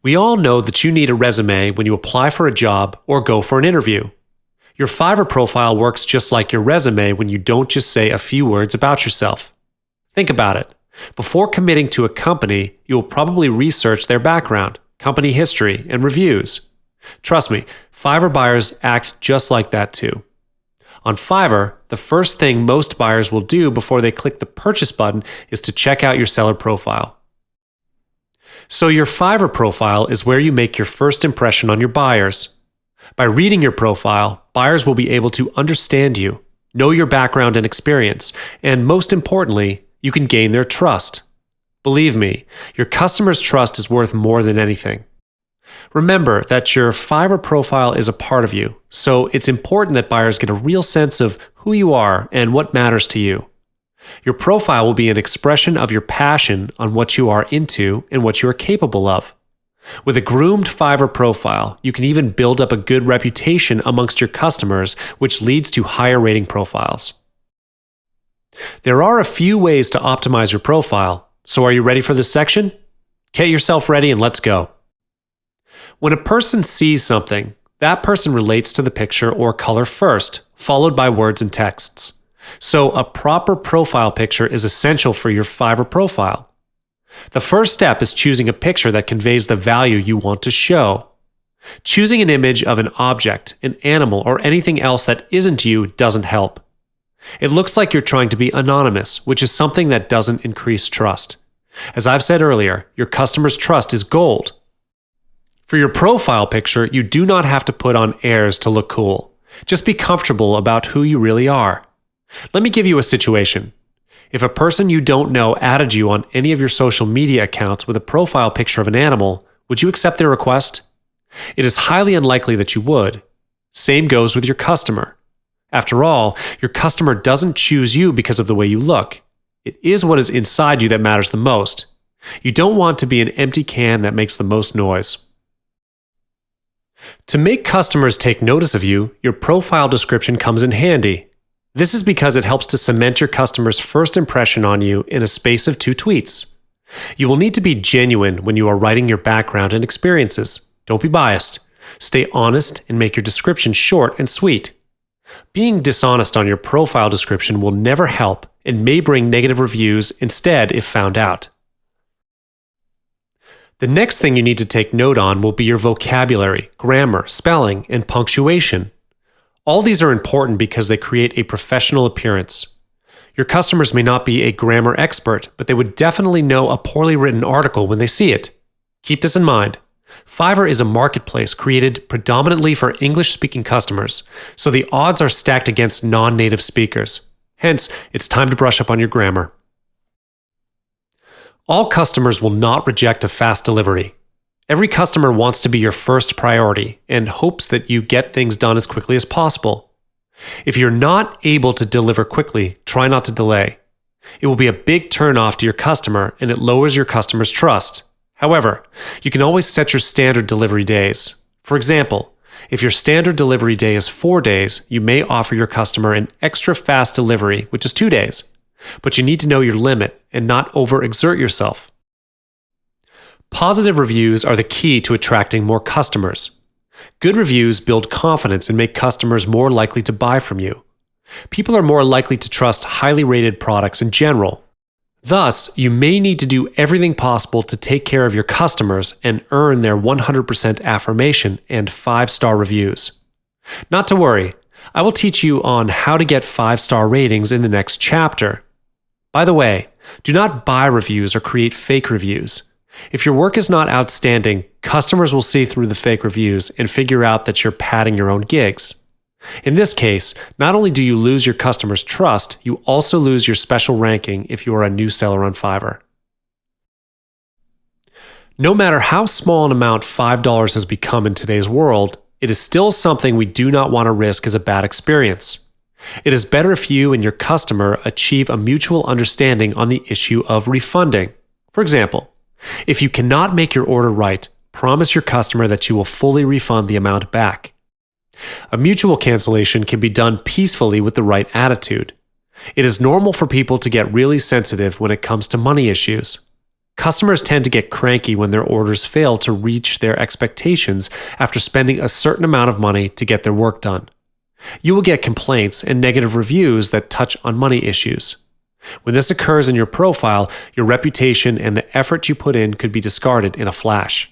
We all know that you need a resume when you apply for a job or go for an interview. Your Fiverr profile works just like your resume when you don't just say a few words about yourself. Think about it. Before committing to a company, you will probably research their background, company history, and reviews. Trust me, Fiverr buyers act just like that too. On Fiverr, the first thing most buyers will do before they click the purchase button is to check out your seller profile. So your Fiverr profile is where you make your first impression on your buyers. By reading your profile, buyers will be able to understand you, know your background and experience, and most importantly, you can gain their trust. Believe me, your customers' trust is worth more than anything. Remember that your Fiverr profile is a part of you, so it's important that buyers get a real sense of who you are and what matters to you. Your profile will be an expression of your passion on what you are into and what you are capable of. With a groomed Fiverr profile, you can even build up a good reputation amongst your customers, which leads to higher rating profiles. There are a few ways to optimize your profile, so are you ready for this section? Get yourself ready and let's go. When a person sees something, that person relates to the picture or color first, followed by words and texts. So a proper profile picture is essential for your Fiverr profile. The first step is choosing a picture that conveys the value you want to show. Choosing an image of an object, an animal, or anything else that isn't you doesn't help. It looks like you're trying to be anonymous, which is something that doesn't increase trust. As I've said earlier, your customer's trust is gold. For your profile picture, you do not have to put on airs to look cool. Just be comfortable about who you really are. Let me give you a situation. If a person you don't know added you on any of your social media accounts with a profile picture of an animal, would you accept their request? It is highly unlikely that you would. Same goes with your customer. After all, your customer doesn't choose you because of the way you look. It is what is inside you that matters the most. You don't want to be an empty can that makes the most noise. To make customers take notice of you, your profile description comes in handy. This is because it helps to cement your customer's first impression on you in a space of 2 tweets. You will need to be genuine when you are writing your background and experiences. Don't be biased. Stay honest and make your description short and sweet. Being dishonest on your profile description will never help and may bring negative reviews instead if found out. The next thing you need to take note on will be your vocabulary, grammar, spelling, and punctuation. All these are important because they create a professional appearance. Your customers may not be a grammar expert, but they would definitely know a poorly written article when they see it. Keep this in mind. Fiverr is a marketplace created predominantly for English-speaking customers, so the odds are stacked against non-native speakers. Hence, it's time to brush up on your grammar. All customers will not reject a fast delivery. Every customer wants to be your first priority and hopes that you get things done as quickly as possible. If you're not able to deliver quickly, try not to delay. It will be a big turn-off to your customer and it lowers your customer's trust. However, you can always set your standard delivery days. For example, if your standard delivery day is 4 days, you may offer your customer an extra fast delivery, which is 2 days. But you need to know your limit and not overexert yourself. Positive reviews are the key to attracting more customers. Good reviews build confidence and make customers more likely to buy from you. People are more likely to trust highly rated products in general. Thus, you may need to do everything possible to take care of your customers and earn their 100% affirmation and 5-star reviews. Not to worry, I will teach you on how to get 5-star ratings in the next chapter. By the way, do not buy reviews or create fake reviews. If your work is not outstanding, customers will see through the fake reviews and figure out that you're padding your own gigs. In this case, not only do you lose your customers' trust, you also lose your special ranking if you are a new seller on Fiverr. No matter how small an amount $5 has become in today's world, it is still something we do not want to risk as a bad experience. It is better if you and your customer achieve a mutual understanding on the issue of refunding. For example, if you cannot make your order right, promise your customer that you will fully refund the amount back. A mutual cancellation can be done peacefully with the right attitude. It is normal for people to get really sensitive when it comes to money issues. Customers tend to get cranky when their orders fail to reach their expectations after spending a certain amount of money to get their work done. You will get complaints and negative reviews that touch on money issues. When this occurs in your profile, your reputation and the effort you put in could be discarded in a flash.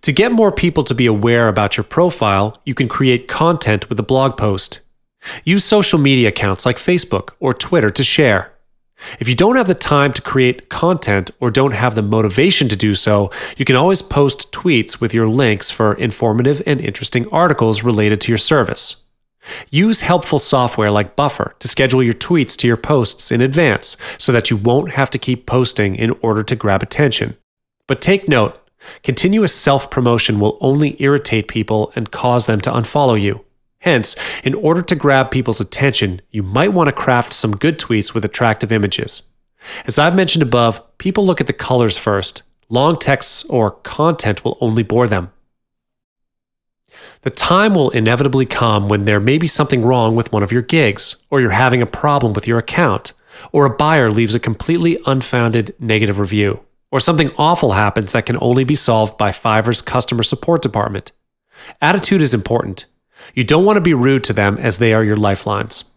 To get more people to be aware about your profile, you can create content with a blog post. Use social media accounts like Facebook or Twitter to share. If you don't have the time to create content or don't have the motivation to do so, you can always post tweets with your links for informative and interesting articles related to your service. Use helpful software like Buffer to schedule your tweets to your posts in advance so that you won't have to keep posting in order to grab attention. But take note, continuous self-promotion will only irritate people and cause them to unfollow you. Hence, in order to grab people's attention, you might want to craft some good tweets with attractive images. As I've mentioned above, people look at the colors first. Long texts or content will only bore them. The time will inevitably come when there may be something wrong with one of your gigs, or you're having a problem with your account, or a buyer leaves a completely unfounded negative review, or something awful happens that can only be solved by Fiverr's customer support department. Attitude is important. You don't want to be rude to them as they are your lifelines.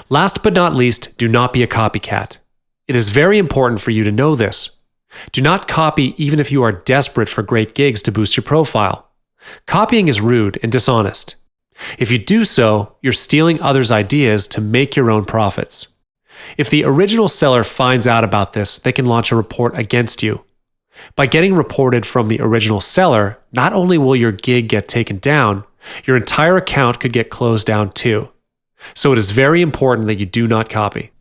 Last but not least, do not be a copycat. It is very important for you to know this. Do not copy even if you are desperate for great gigs to boost your profile. Copying is rude and dishonest. If you do so, you're stealing others' ideas to make your own profits. If the original seller finds out about this, they can launch a report against you. By getting reported from the original seller, not only will your gig get taken down, your entire account could get closed down too. So it is very important that you do not copy.